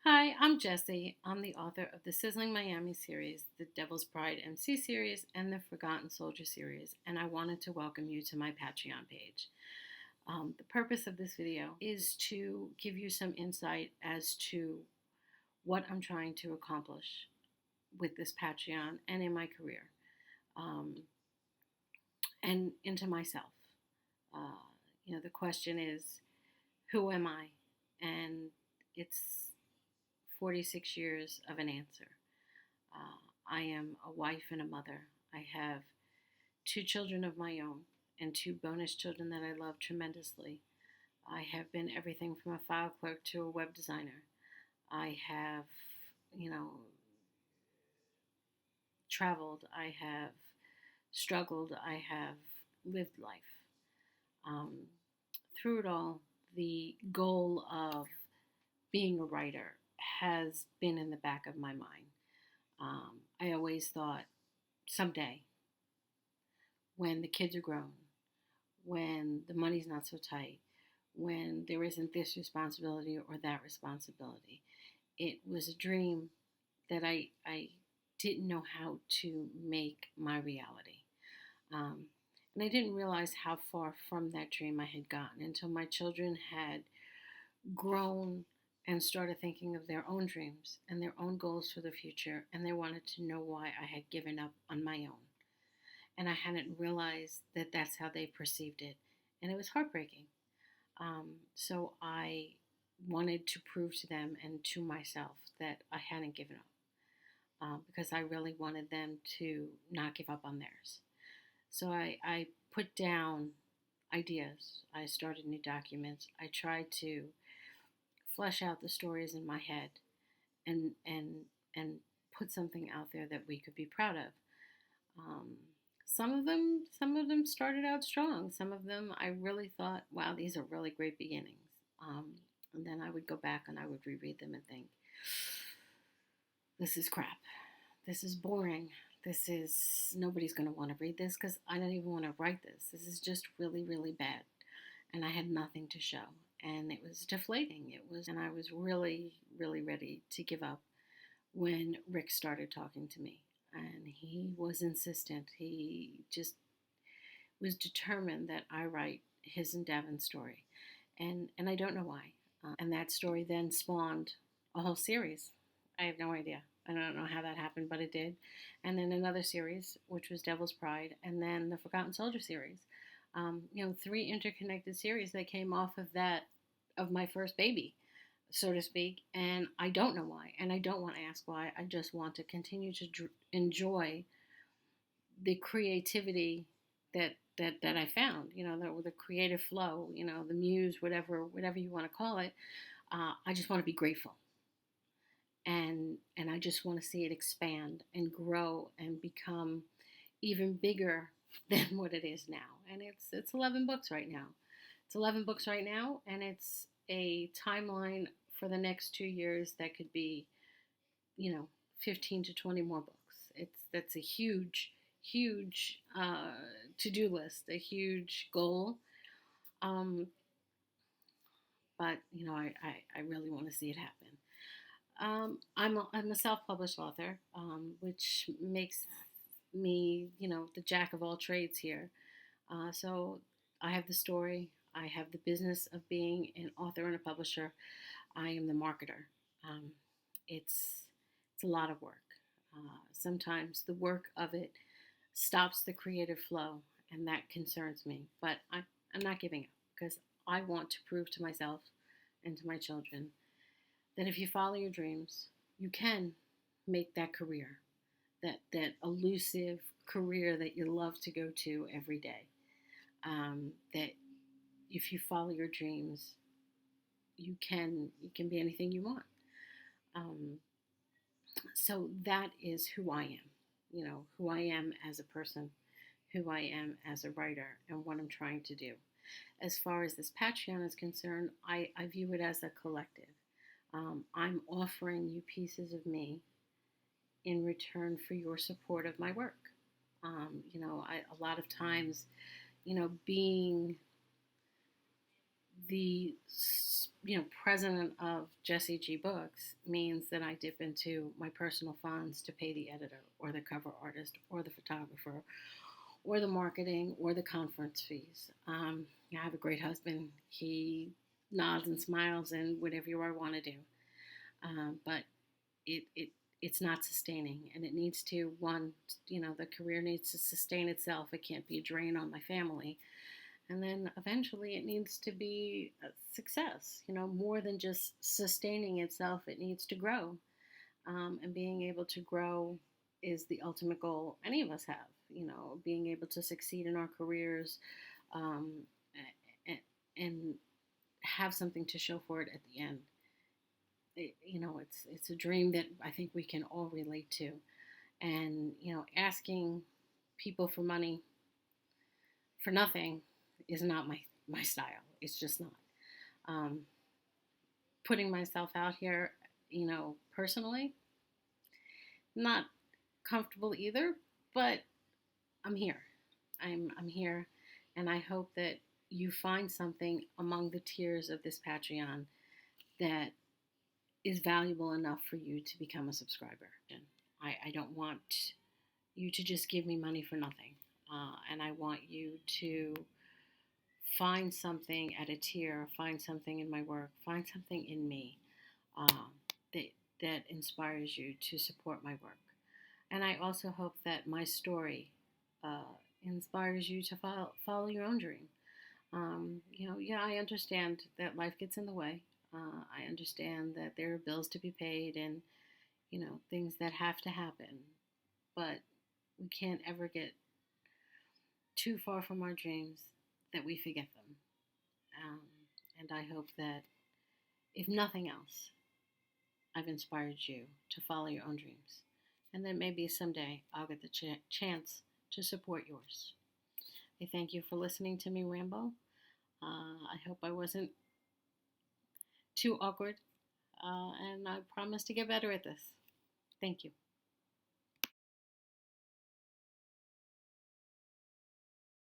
Hi, I'm Jessie. I'm the author of the Sizzling Miami series, the Devil's Pride MC series, and the Forgotten Soldier series, and I wanted to welcome you to my Patreon page. The purpose of this video is to give you some insight as to what I'm trying to accomplish with this Patreon and in my career, um, and into myself. Uh, the question is, who am I? And it's 46 years of an answer. I am a wife and a mother. I have two children of my own and two bonus children that I love tremendously. I have been everything from a file clerk to a web designer. I have, you know, traveled. I have struggled. I have lived life. Um, Through it all, the goal of being a writer has been in the back of my mind. I always thought someday, when the kids are grown, when the money's not so tight, when there isn't this responsibility or that responsibility. It was a dream that I didn't know how to make my reality. Um, and I didn't realize how far from that dream I had gotten until my children had grown and started thinking of their own dreams and their own goals for the future, and they wanted to know why I had given up on my own. And I hadn't realized that that's how they perceived it, and it was heartbreaking. So I wanted to prove to them and to myself that I hadn't given up, because I really wanted them to not give up on theirs. So I put down ideas. I started new documents. I tried to flesh out the stories in my head and and put something out there that we could be proud of. Um, some of them started out strong. Some of them I really thought, wow, these are really great beginnings. And then I would go back and I would reread them and think, this is crap. This is boring. This is nobody's going to want to read this because I don't even want to write this. This is just really, really bad. And I had nothing to show. And it was deflating. And I was really, really ready to give up when Rick started talking to me. And he was insistent. He just was determined that I write his and Devin's story. And I don't know why. And that story then spawned a whole series. I have no idea. I don't know how that happened, but it did. And then another series, which was Devil's Pride, and then the Forgotten Soldier series. Three interconnected series that came off of that, of my first baby, so to speak. And I don't know why, and I don't want to ask why. I just want to continue to enjoy the creativity that I found. The creative flow. The muse, whatever you want to call it. I just want to be grateful, and I just want to see it expand and grow and become even bigger than what it is now. And it's 11 books right now. It's 11 books right now, and it's a timeline for the next 2 years that could be, 15 to 20 more books. That's a huge, huge to-do list, a huge goal. But I really want to see it happen. I'm a self-published author, which makes me, the jack of all trades here. So I have the story. I have the business of being an author and a publisher. I am the marketer. Um, it's a lot of work. Sometimes the work of it stops the creative flow, and that concerns me. But I'm not giving up because I want to prove to myself and to my children that if you follow your dreams, you can make that career, that elusive career that you love to go to every day. That if you follow your dreams, you can be anything you want. Um, so that is who I am. Who I am as a person, who I am as a writer, and what I'm trying to do. As far as this Patreon is concerned, I view it as a collective. I'm offering you pieces of me in return for your support of my work. A lot of times, being the president of Jessie G Books means that I dip into my personal funds to pay the editor or the cover artist or the photographer or the marketing or the conference fees. I have a great husband. He nods and smiles and whatever you want to do. But it's not sustaining, and it needs to, the career needs to sustain itself. It can't be a drain on my family. And then eventually it needs to be a success, more than just sustaining itself. It needs to grow. And being able to grow is the ultimate goal any of us have, being able to succeed in our careers, um, and have something to show for it at the end. It's a dream that I think we can all relate to. And, asking people for money for nothing is not my style. It's just not. Putting myself out here, personally, not comfortable either, but I'm here. I'm here, and I hope that you find something among the tiers of this Patreon that is valuable enough for you to become a subscriber. I don't want you to just give me money for nothing. And I want you to find something at a tier, find something in my work, find something in me that inspires you to support my work. And I also hope that my story inspires you to follow your own dream. I understand that life gets in the way. I understand that there are bills to be paid and, things that have to happen. But we can't ever get too far from our dreams that we forget them. And I hope that, if nothing else, I've inspired you to follow your own dreams. And then maybe someday I'll get the chance to support yours. I thank you for listening to me ramble. I hope I wasn't too awkward, and I promise to get better at this. Thank you.